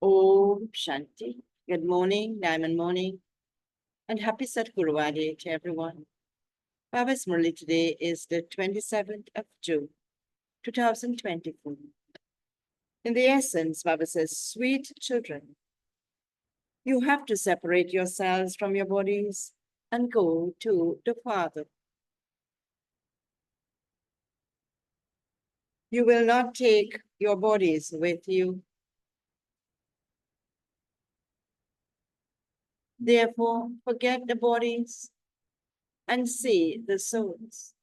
Om Shanti. Good morning, Diamond Morning, and happy Sadhguru to everyone. Baba's Murli today is the 27th of June, 2024. In the essence, Baba says, sweet children, you have to separate yourselves from your bodies and go to the Father. You will not take your bodies with you. Therefore, forget the bodies and see the souls.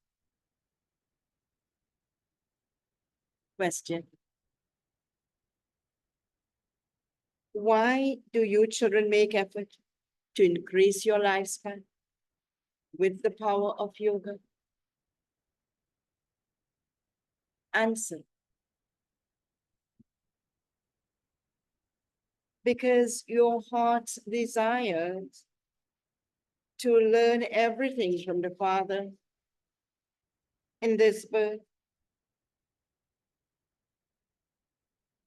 Question. Why do you children make effort to increase your lifespan with the power of yoga? Answer. Because your heart desires to learn everything from the Father in this birth.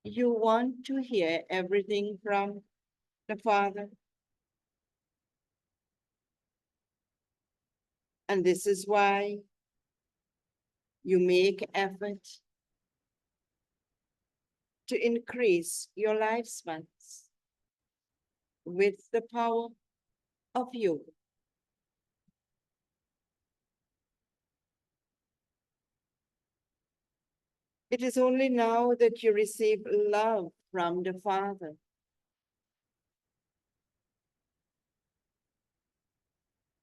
You want to hear everything from the Father. And this is why you make effort to increase your lifespans with the power of yoga. It is only now that you receive love from the Father.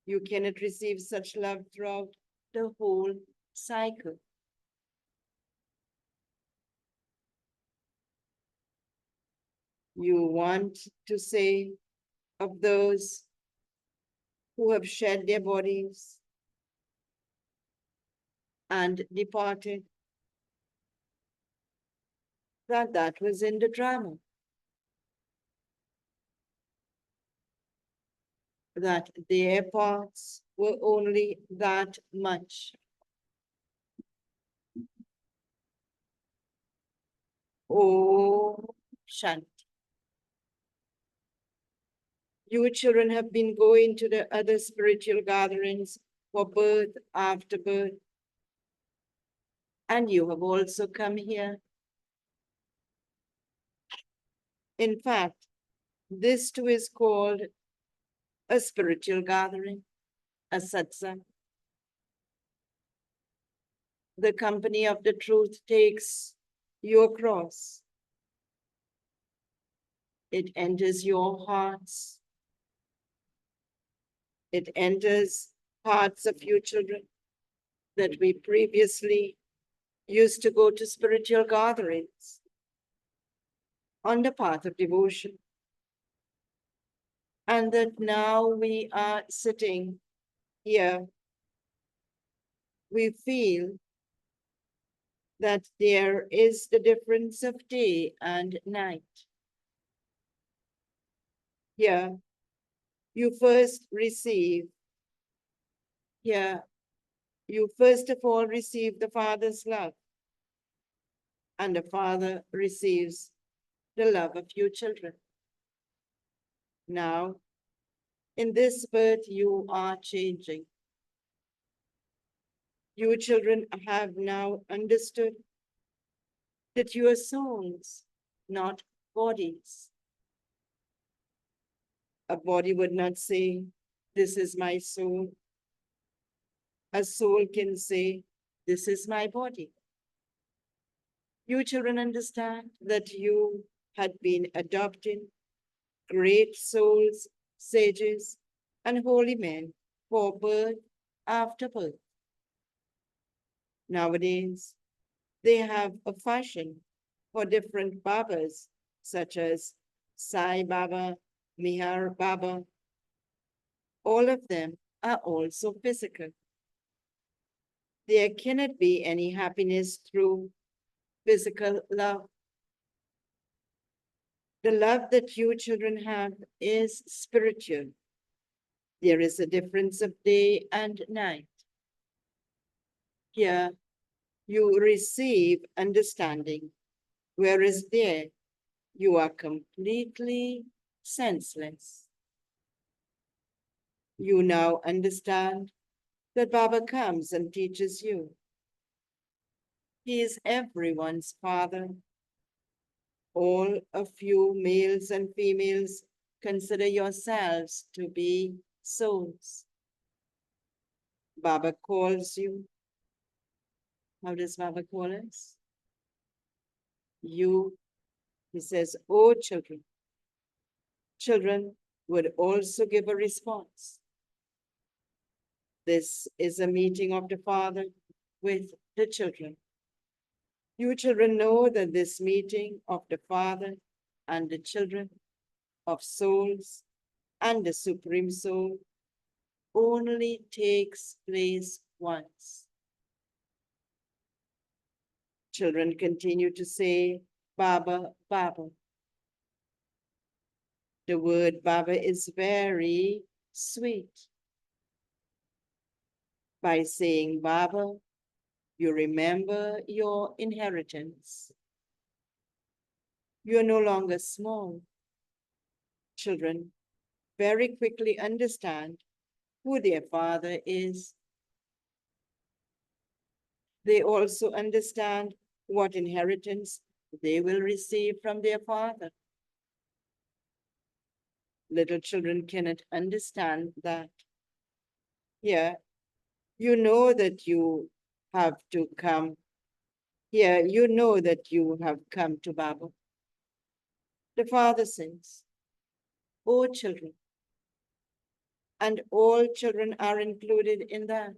You cannot receive such love throughout the whole cycle. You want to say of those who have shed their bodies and departed that was in the drama. That their parts were only that much. Oh, Shanti. You children have been going to the other spiritual gatherings for birth after birth. And you have also come here. In fact, this too is called a spiritual gathering, a satsang. The company of the truth takes you across. It enters your hearts. It enters hearts of you children that we previously used to go to spiritual gatherings on the path of devotion. And that now we are sitting here, we feel that there is the difference of day and night. Here, you first receive, here, you first of all receive the Father's love, and the Father receives the love of you children. Now, in this birth, you are changing. You children have now understood that you are souls, not bodies. A body would not say, this is my soul. A soul can say, this is my body. You children understand that you had been adopted, great souls, sages, and holy men for birth after birth. Nowadays, they have a fashion for different Babas, such as Sai Baba, Mihar Baba. All of them are also physical. There cannot be any happiness through physical love. The love that you children have is spiritual. There is a difference of day and night. Here, you receive understanding, whereas there, You are completely senseless. You now understand that Baba comes and teaches you. He is everyone's father. All of you, males and females, consider yourselves to be souls. Baba calls you. How does Baba call us? You, he says, oh children. Children would also give a response. This is a meeting of the Father with the children. You children know that this meeting of the Father and the children of souls and the Supreme Soul only takes place once. Children continue to say, Baba, Baba. The word Baba is very sweet. By saying Baba, you remember your inheritance. You're no longer small. Children very quickly understand who their father is. They also understand what inheritance they will receive from their father. Little children cannot understand that. Here, you know that you have to come. Here, you know that you have come to Baba. The father says, "O children," and all children are included in that.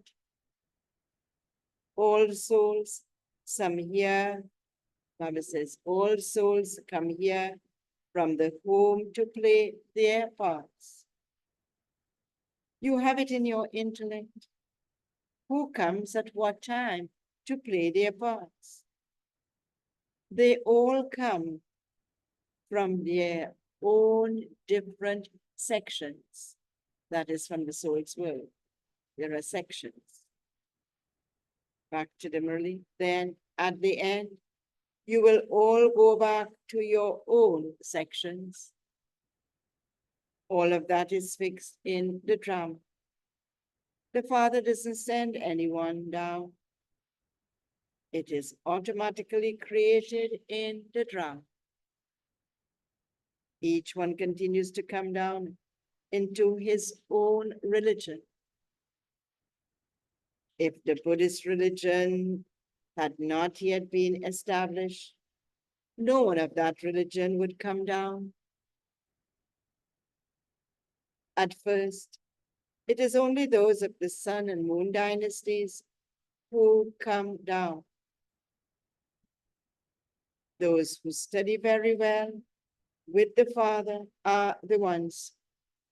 All souls, some here, Baba says, all souls come here from the home to play their parts. You have it in your intellect. Who comes at what time to play their parts? They all come from their own different sections. That is from the soul's world. There are sections. Back to the Murli. Then at the end, you will all go back to your own sections. All of that is fixed in the drum. The Father doesn't send anyone down. It is automatically created in the drum. Each one continues to come down into his own religion. If the Buddhist religion had not yet been established, no one of that religion would come down. At first, it is only those of the Sun and Moon dynasties who come down. Those who study very well with the Father are the ones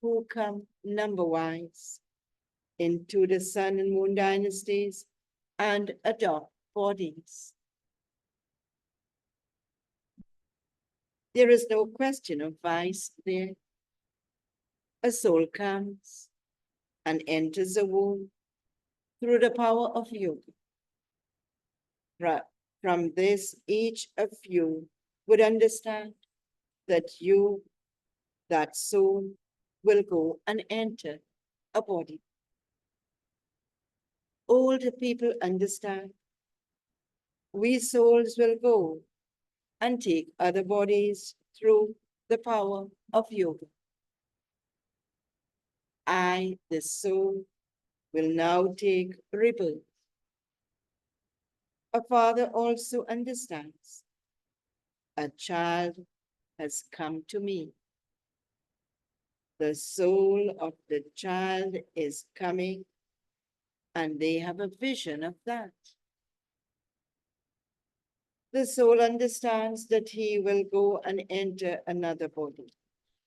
who come number-wise into the Sun and Moon dynasties and adopt bodies. There is no question of vice there. A soul comes and enters a womb through the power of yoga. From this, each of you would understand that you, that soul, will go and enter a body. Older people understand. We souls will go and take other bodies through the power of yoga. I, the soul, will now take rebirth. A father also understands. A child has come to me. The soul of the child is coming, and they have a vision of that. The soul understands that he will go and enter another body.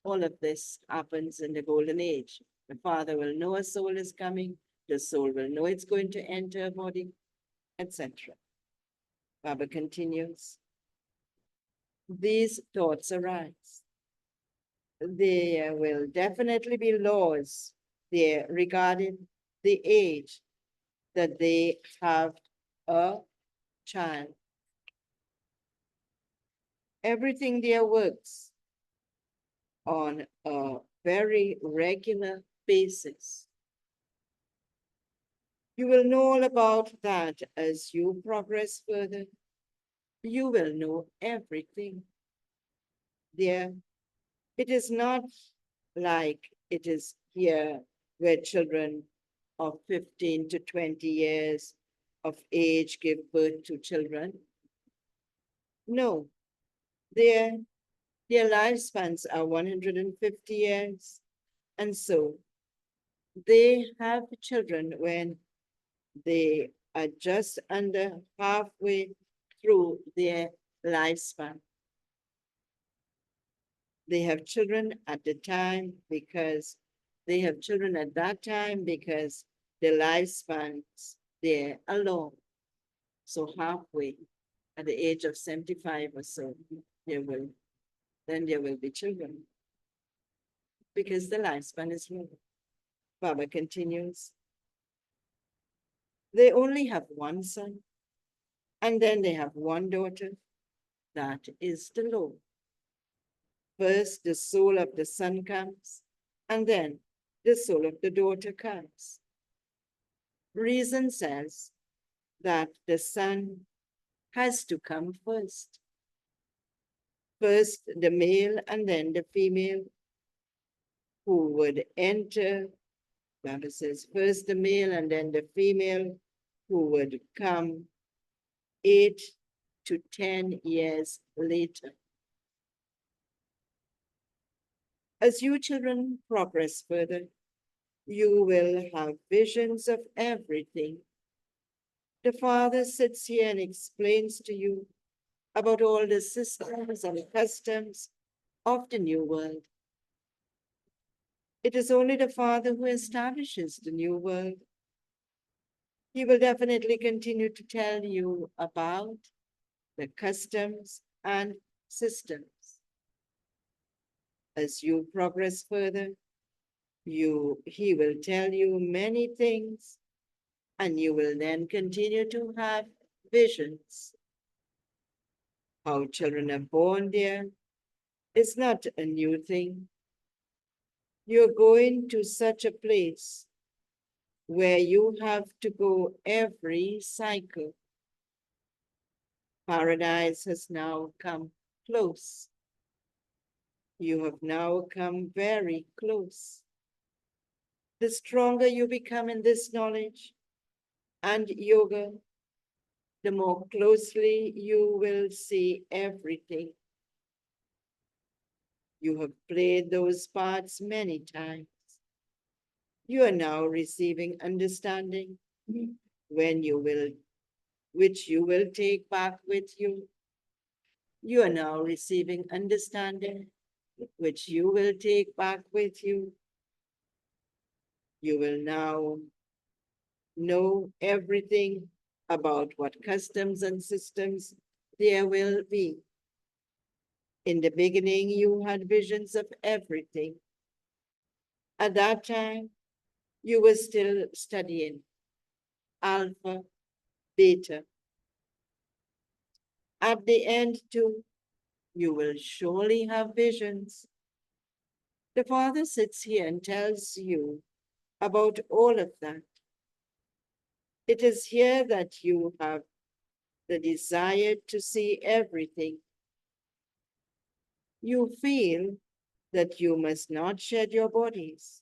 All of this happens in the golden age. The father will know a soul is coming, the soul will know it's going to enter a body, etc. Baba continues. These thoughts arise. There will definitely be laws there regarding the age that they have a child. Everything there works on a very regular basis. You will know all about that as you progress further. You will know everything there. It is not like it is here where children of 15 to 20 years of age give birth to children. No, their, their lifespans are 150 years. And so they have children when they are just under halfway through their lifespan. They have children at the time because they have children at that time because their lifespans, they're alone. So halfway, at the age of 75 or so, there will be children because the lifespan is low. Baba continues. They only have one son, and then they have one daughter. That is the law. First, the soul of the son comes, and then the soul of the daughter comes. Reason says that the son has to come first. First the male and then the female who would enter. Baba says first the male and then the female who would come 8 to 10 years later. As you children progress further, you will have visions of everything. The Father sits here and explains to you about all the systems and customs of the new world. It is only the Father who establishes the new world. He will definitely continue to tell you about the customs and systems. As you progress further, he will tell you many things, and you will then continue to have visions. How children are born there is not a new thing. You're going to such a place where you have to go every cycle. Paradise has now come close. You have now come very close. The stronger you become in this knowledge and yoga, the more closely you will see everything. You have played those parts many times. You are now receiving understanding which you will take back with you. You are now receiving understanding which you will take back with you. You will now know everything about what customs and systems there will be. In the beginning, you had visions of everything. At that time, you were still studying alpha, beta. At the end, too, you will surely have visions. The Father sits here and tells you about all of that. It is here that you have the desire to see everything. You feel that you must not shed your bodies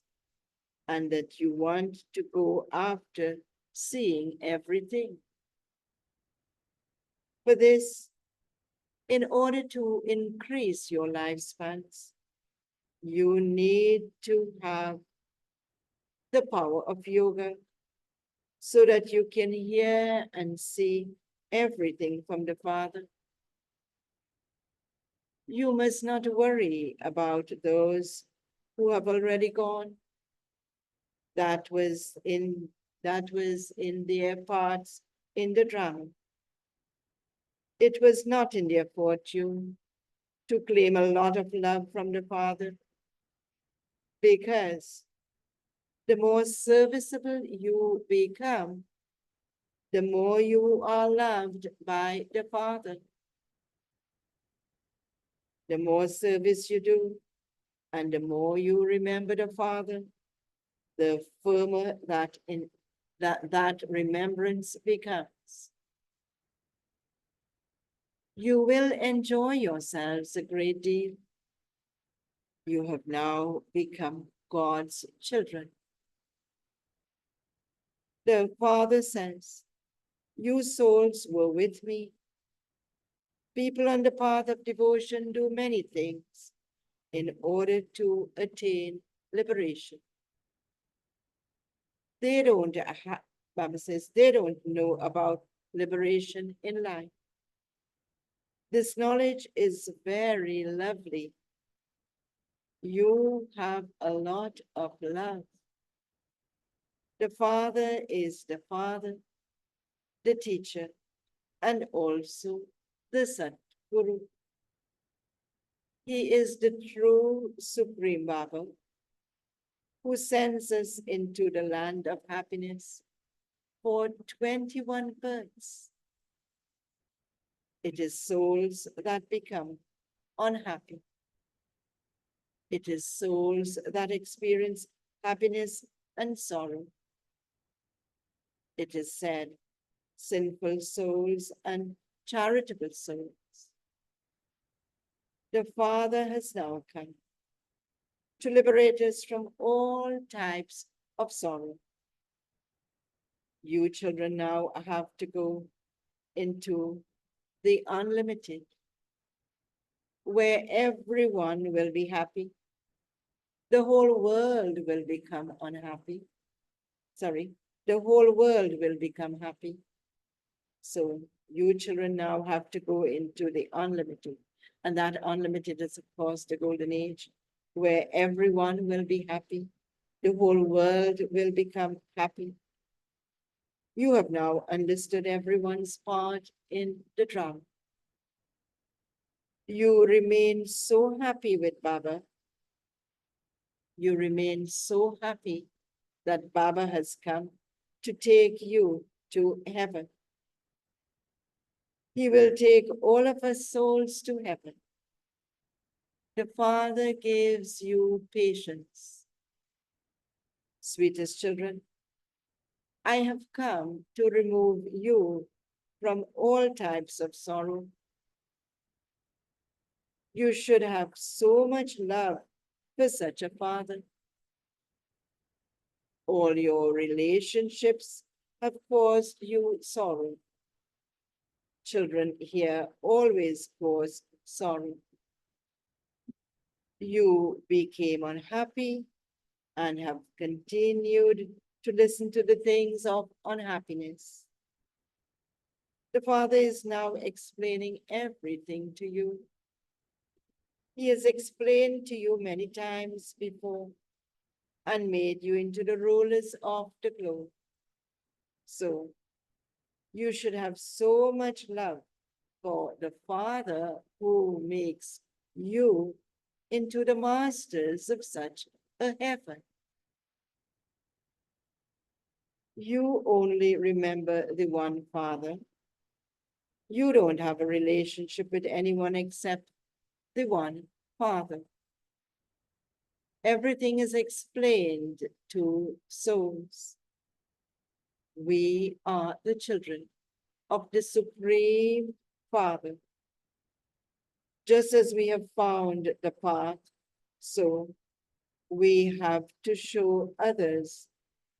and that you want to go after seeing everything. For this, in order to increase your lifespans, you need to have the power of yoga so that you can hear and see everything from the Father. You must not worry about those who have already gone. That was in their parts in the drama. It was not in their fortune to claim a lot of love from the Father, because the more serviceable you become, the more you are loved by the Father. The more service you do, and the more you remember the Father, the firmer that remembrance becomes. You will enjoy yourselves a great deal. You have now become God's children. The Father says, "You souls were with me." People on the path of devotion do many things in order to attain liberation. They don't, Baba says, they don't know about liberation in life. This knowledge is very lovely. You have a lot of love. The Father is the Father, the teacher, and also the Sadguru. He is the true Supreme Baba who sends us into the land of happiness for 21 births. It is souls that become unhappy. It is souls that experience happiness and sorrow. It is said, sinful souls and charitable souls. The Father has now come to liberate us from all types of sorrow. You children now have to go into the unlimited, where everyone will be happy. The whole world will become unhappy. The whole world will become happy. So you children now have to go into the unlimited. And that unlimited is, of course, the golden age, where everyone will be happy. The whole world will become happy. You have now understood everyone's part in the drama. You remain so happy with Baba. You remain so happy that Baba has come to take you to heaven. He will take all of us souls to heaven. The Father gives you patience. Sweetest children, I have come to remove you from all types of sorrow. You should have so much love for such a father. All your relationships have caused you sorrow. Children here always cause sorrow. You became unhappy and have continued to listen to the things of unhappiness. The Father is now explaining everything to you. He has explained to you many times before and made you into the rulers of the globe. So you should have so much love for the Father who makes you into the masters of such a heaven. You only remember the one Father. You don't have a relationship with anyone except the one Father. Everything is explained to souls. We are the children of the Supreme Father. Just as we have found the path, so we have to show others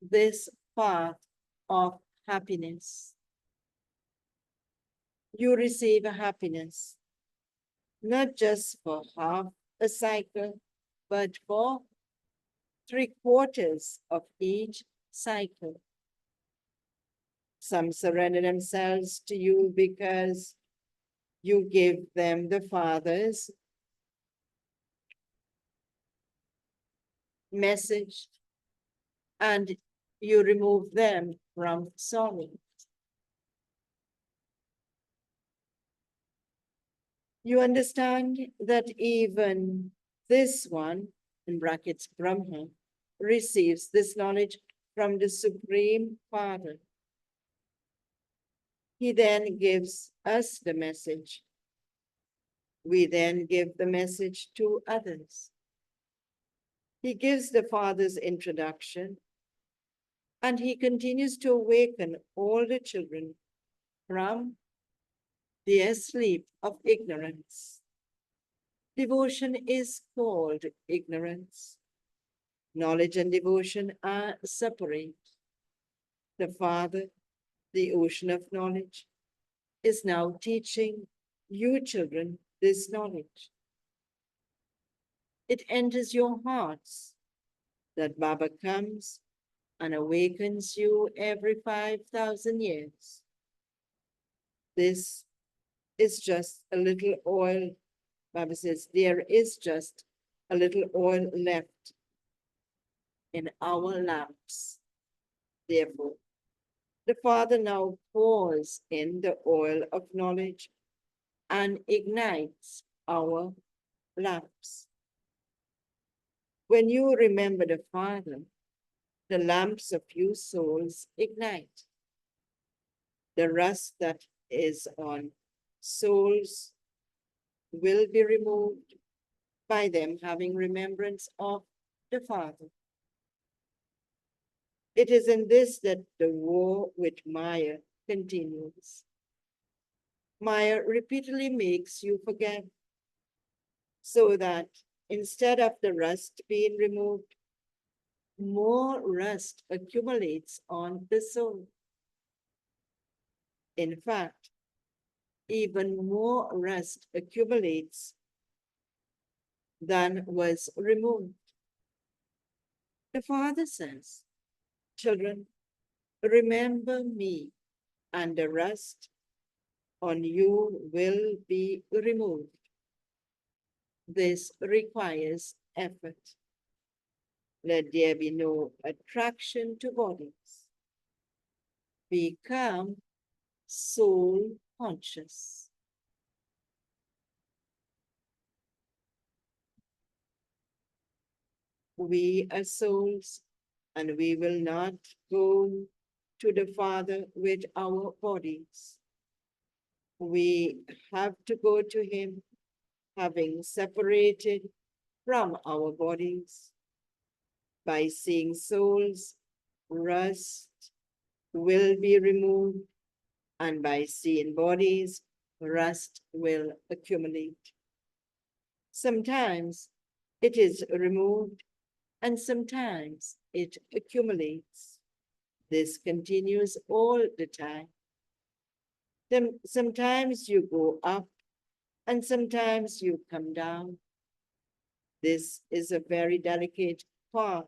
this path of happiness. You receive a happiness, not just for half a cycle, but for 3/4 of each cycle. Some surrender themselves to you because you give them the Father's message and you remove them from sorrow. You understand that even this one, in brackets Brahma, receives this knowledge from the Supreme Father. He then gives us the message. We then give the message to others. He gives the Father's introduction, and he continues to awaken all the children from the sleep of ignorance. Devotion is called ignorance. Knowledge and devotion are separate. The Father, the ocean of knowledge, is now teaching you children this knowledge. It enters your hearts that Baba comes and awakens you every 5,000 years. This is just a little oil. Baba says, there is just a little oil left in our lamps. Therefore, the Father now pours in the oil of knowledge and ignites our lamps. When you remember the Father, the lamps of your souls ignite. The rust that is on souls will be removed by them having remembrance of the Father. It is in this that the war with Maya continues. Maya repeatedly makes you forget, so that instead of the rust being removed, more rust accumulates on the soul. In fact, even more rust accumulates than was removed. The Father says, children, remember me, and the rust on you will be removed. This requires effort. Let there be no attraction to bodies. Become soul conscious. We are souls, and we will not go to the Father with our bodies. We have to go to him having separated from our bodies. By seeing souls, rust will be removed, and by seeing bodies, rust will accumulate. Sometimes it is removed, and sometimes it accumulates. This continues all the time. Then sometimes you go up, and sometimes you come down. This is a very delicate path.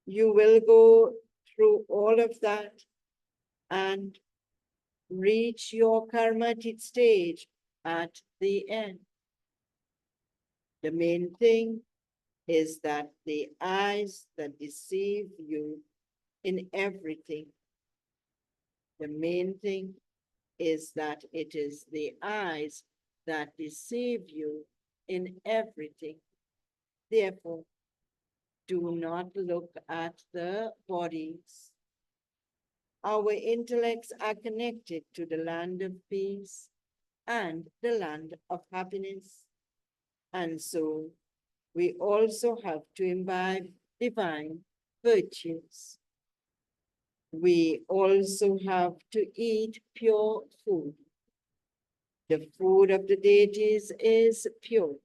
You will go through all of that and reach your karmatic stage at the end. The main thing is that the eyes that deceive you in everything, the main thing is that it is the eyes that deceive you in everything. Therefore, do not look at the bodies. Our intellects are connected to the land of peace and the land of happiness. And so we also have to imbibe divine virtues. We also have to eat pure food. The food of the deities is pure.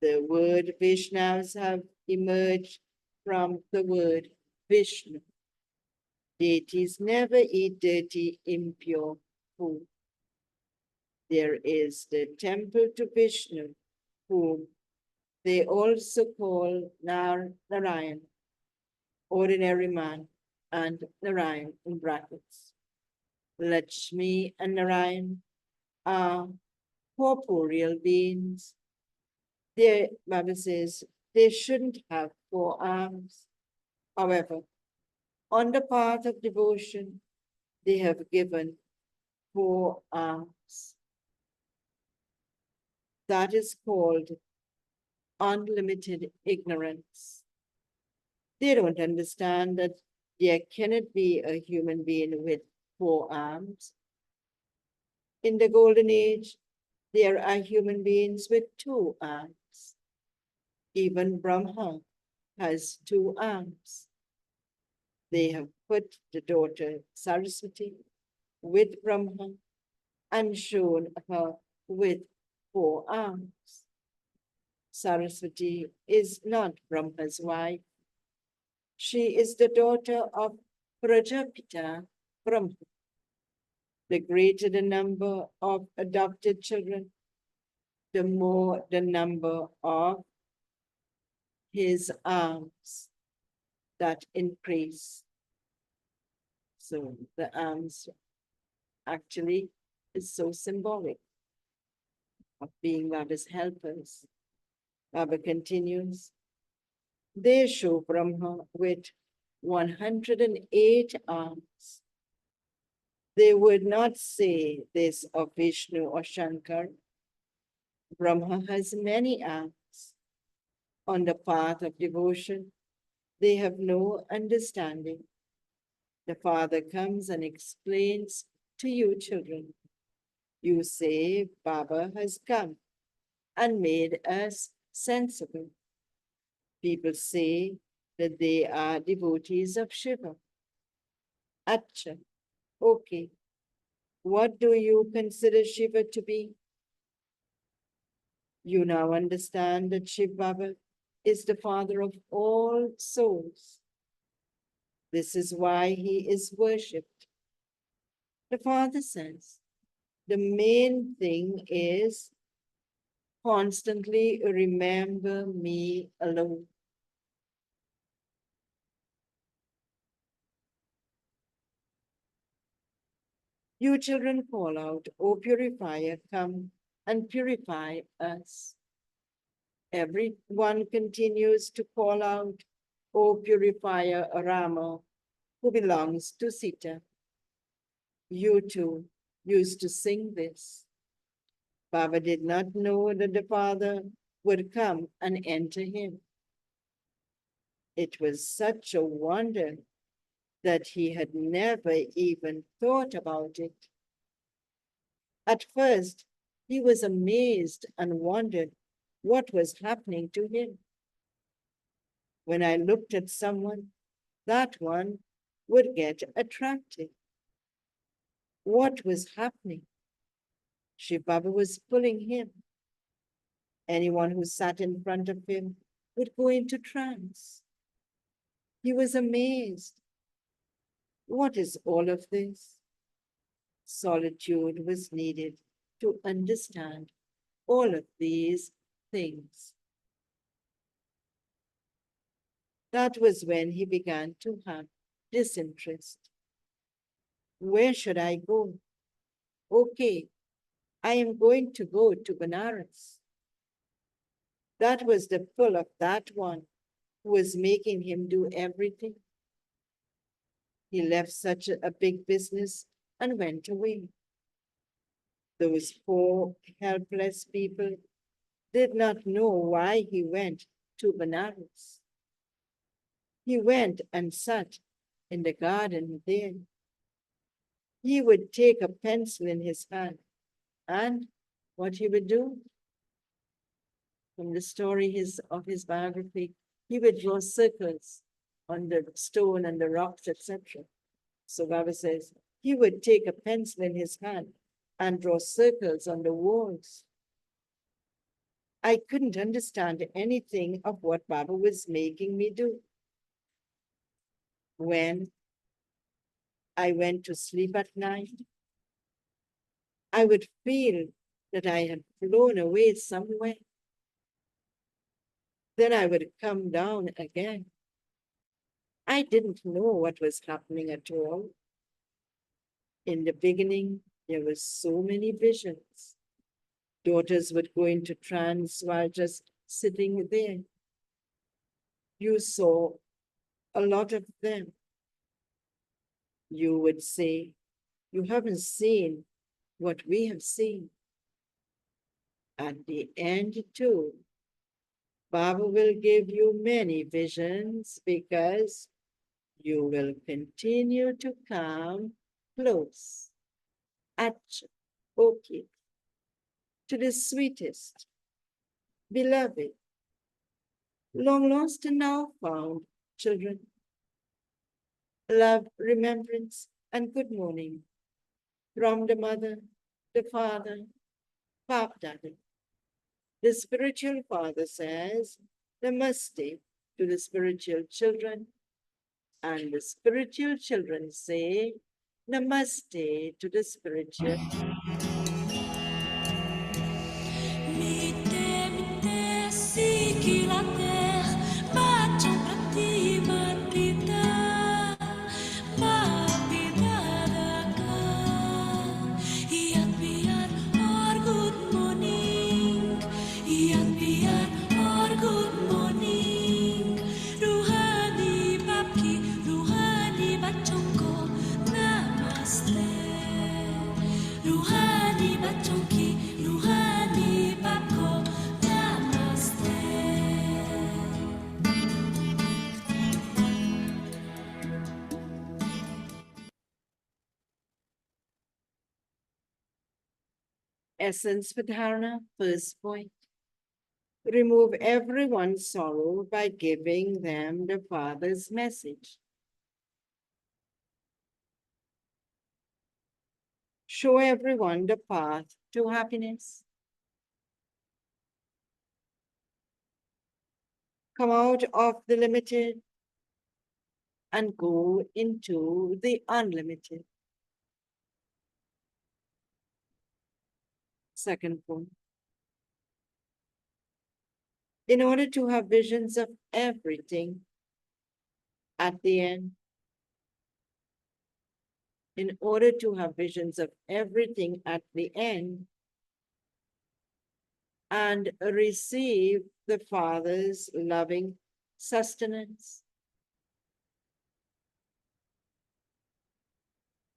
The word Vaishnavas have emerged from the word Vishnu. Deities never eat dirty, impure food. There is the temple to Vishnu, whom they also call Narayan, ordinary man, and Narayan in brackets. Lakshmi and Narayan are corporeal beings. Their Baba says they shouldn't have 4 arms. However, on the path of devotion, they have given 4 arms. That is called unlimited ignorance. They don't understand that there cannot be a human being with 4 arms. In the golden age, There are human beings with 2 arms. Even Brahma has 2 arms. They have put the daughter Saraswati with Brahma and shown her with 4 arms. Saraswati is not Brahma's wife. She is the daughter of Prajapita Brahma. The greater the number of adopted children, the more the number of his arms that increase. So the arms actually is so symbolic of being Baba's helpers. Baba continues, they show Brahma with 108 arms. They would not say this of Vishnu or Shankar. Brahma has many arms. On the path of devotion, they have no understanding. The Father comes and explains to you, children. You say, Baba has come and made us sensible. People say that they are devotees of Shiva. Acha, okay. What do you consider Shiva to be? You now understand that Shiv Baba is the father of all souls. This is why he is worshipped. The Father says, the main thing is constantly remember me alone. You children call out, O purifier, come and purify us. Everyone continues to call out, O purifier Rama, who belongs to Sita. You too used to sing this. Baba did not know that the Father would come and enter him. It was such a wonder that he had never even thought about it. At first, he was amazed and wondered what was happening to him. When I looked at someone, that one would get attracted. What was happening? Shiv Baba was pulling him. Anyone who sat in front of him would go into trance. He was amazed. What is all of this? Solitude was needed to understand all of these things. That was when he began to have disinterest. Where should I go? Okay, I am going to go to Benares. That was the pull of that one who was making him do everything. He left such a big business and went away. Those poor, helpless people did not know why he went to Benares. He went and sat in the garden there. He would take a pencil in his hand, and what he would do? From the story of his biography, he would draw circles on the stone and the rocks, etc. So Baba says, he would take a pencil in his hand and draw circles on the walls. I couldn't understand anything of what Baba was making me do. When I went to sleep at night, I would feel that I had flown away somewhere. Then I would come down again. I didn't know what was happening at all. In the beginning, there were so many visions. Daughters would go into trance while just sitting there. You saw a lot of them. You would say, you haven't seen what we have seen. At the end, too, Baba will give you many visions because you will continue to come close. Okay. to the sweetest, beloved, long lost and now found children. Love, remembrance, and good morning from the mother, the father, Pop Daddy. The spiritual father says, Namaste to the spiritual children, and the spiritual children say, Namaste to the spiritual. Essence for Dharana, first point. Remove everyone's sorrow by giving them the Father's message. Show everyone the path to happiness. Come out of the limited and go into the unlimited. Second point. In order to have visions of everything at the end, in order to have visions of everything at the end, and receive the Father's loving sustenance,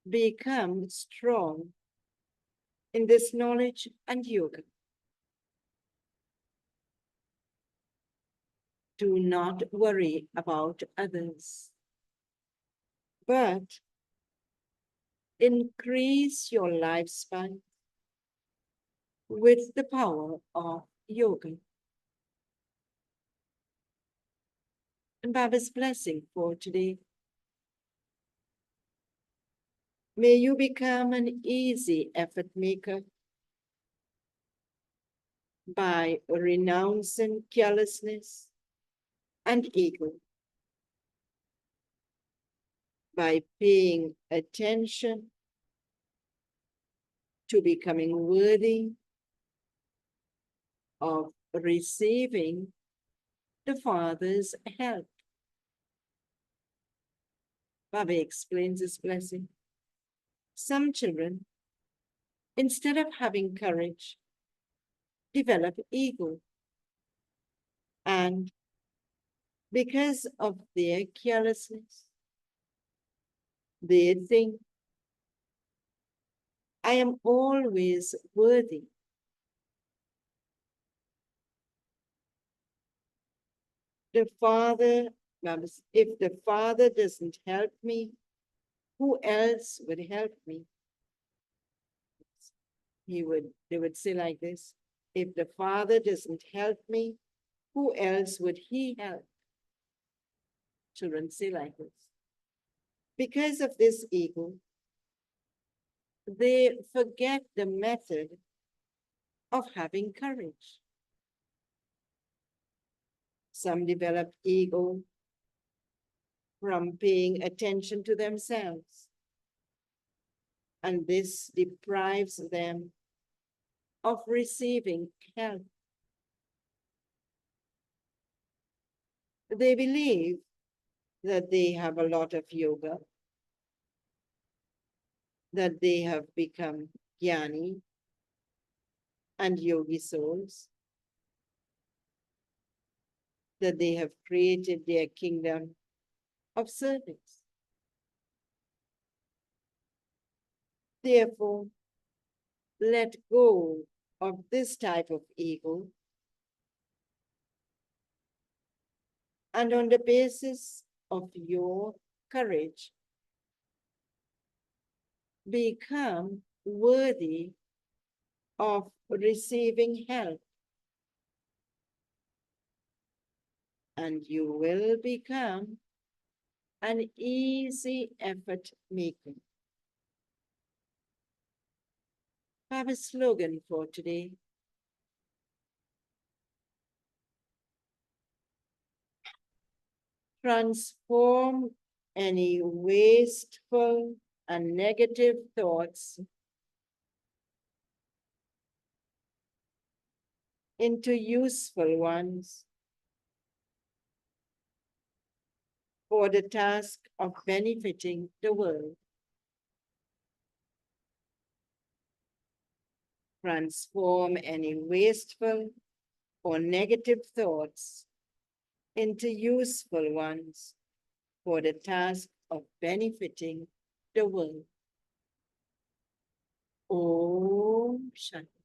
become strong in this knowledge and yoga. Do not worry about others, but increase your lifespan with the power of yoga. And Baba's blessing for today. May you become an easy effort maker by renouncing carelessness and ego, by paying attention to becoming worthy of receiving the Father's help. Baba explains this blessing. Some children, instead of having courage, develop ego. And because of their carelessness, they think, I am always worthy. The Father, if the Father doesn't help me, who else would help me? They would say like this, if the Father doesn't help me, who else would he help? Children say like this. Because of this ego, they forget the method of having courage. Some develop ego from paying attention to themselves, and this deprives them of receiving help. They believe that they have a lot of yoga, that they have become jnani and yogi souls, that they have created their kingdom of service. Therefore, let go of this type of ego, and on the basis of your courage, become worthy of receiving help, and you will become an easy effort maker. I have a slogan for today. Transform any wasteful and negative thoughts into useful ones for the task of benefiting the world. Transform any wasteful or negative thoughts into useful ones for the task of benefiting the world. Om Shanti.